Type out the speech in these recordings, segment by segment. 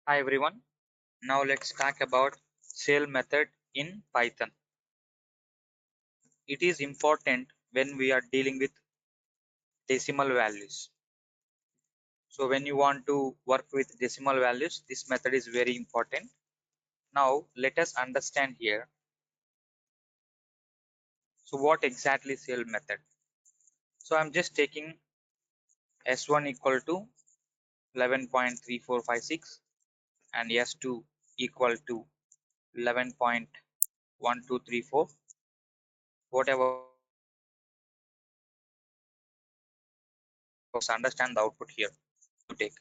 Hi everyone. Now let's talk about ceil method in Python. It is important when we are dealing with decimal values. So when you want to work with decimal values, this method is very important. Now let us understand here. So what exactly ceil method? So I'm just taking S1 equal to 11.3456 and S2 equal to 11.1234. Whatever understand the output here you take.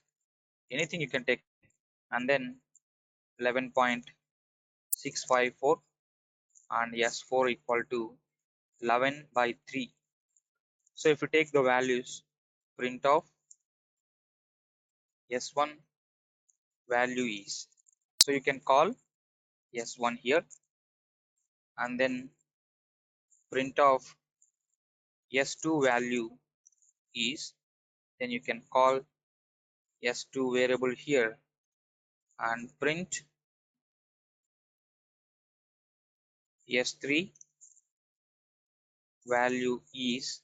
Anything you can take, and then 11.654 and S4 equal to 11 by 3. So if you take the values, print of S1 value is, so you can call S1 here, and then print of S2 value is, then you can call S2 variable here and print S3 value is,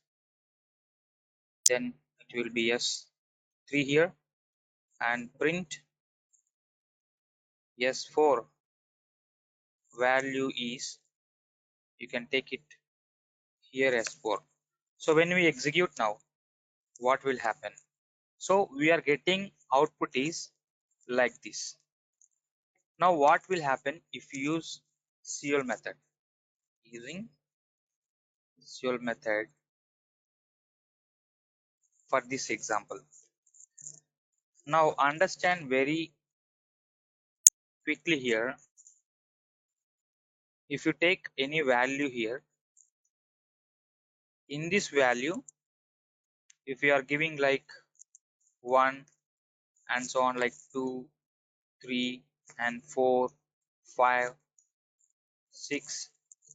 then it will be S3 here, and print S4 value is, you can take it here as 4. So when we execute now, what will happen? So we are getting output is like this. Now what will happen if you use ceil method? Using ceil method for this example. Now understand very quickly here. If you take any value here, in this value, if you are giving like 1 and so on, like 2, 3 and 4, 5, 6,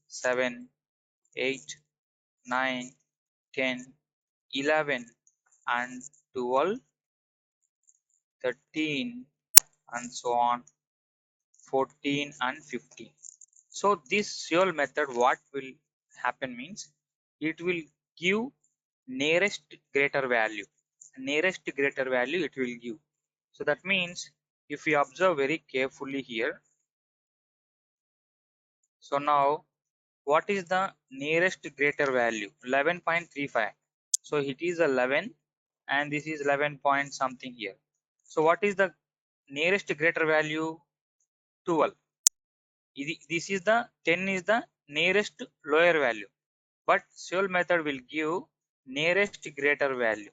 7, 8, 9, 10, 11 and 12, 13 and so on, 14 and 15. So this ceil method, what will happen means, it will give nearest greater value. Nearest greater value it will give. So that means if you observe very carefully here, so now what is the nearest greater value? 11.35. So it is 11 and this is 11 point something here. So what is the nearest greater value? 12. This is the 10 is the nearest lower value, but ceil method will give nearest greater value.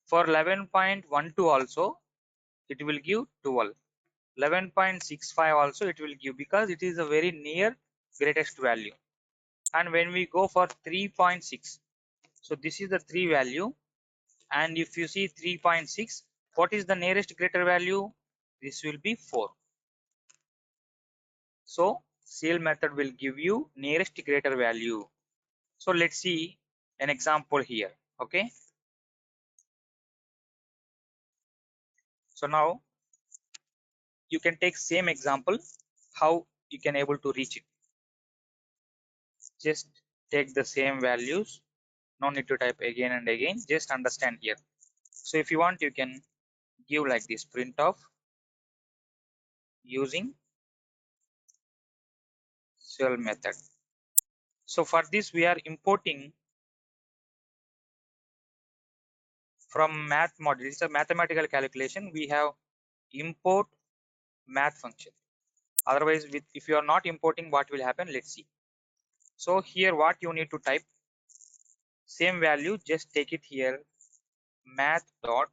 For 11.12 also it will give 12. 11.65 also it will give, because it is a very near greatest value. And when we go for 3.6, so this is the 3 value, and if you see 3.6, what is the nearest greater value? This will be 4. So ceil method will give you nearest greater value. So let's see an example here. Okay, so now you can take same example, how you can able to reach it. Just take the same values, no need to type again and again, just understand here. So if you want, you can give like this, print of using ceil method. So for this we are importing from math module. It's a mathematical calculation. We have import math function. Otherwise, if you are not importing, what will happen? Let's see. So here what you need to type, same value, just take it here, math dot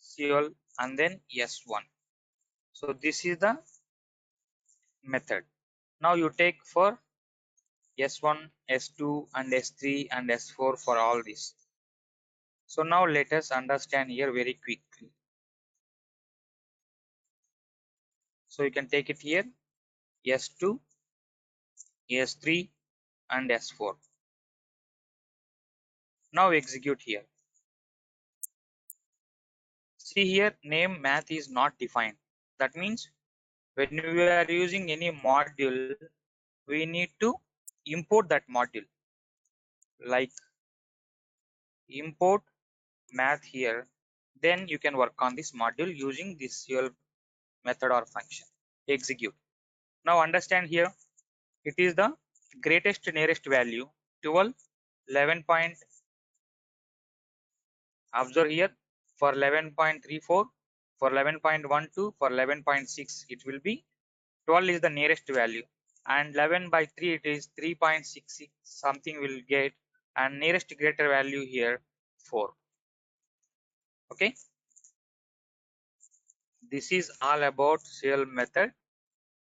ceil and then S1. So this is the method. Now you take for S1, S2 and S3 and S4 for all this. So now let us understand here very quickly. So you can take it here, S2, S3 and S4. Now execute here. See here, name math is not defined. That means when we are using any module, we need to import that module, like import math here. Then you can work on this module using this ceil method or function. Execute. Now understand here, it is the greatest nearest value 12, 11 point. Observe here, for 11.34, for 11.12, for 11.6 it will be 12 is the nearest value, and 11 by 3 it is 3.66 something will get, and nearest greater value here 4. Okay, this is all about ceil method.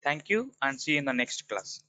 Thank you and see you in the next class.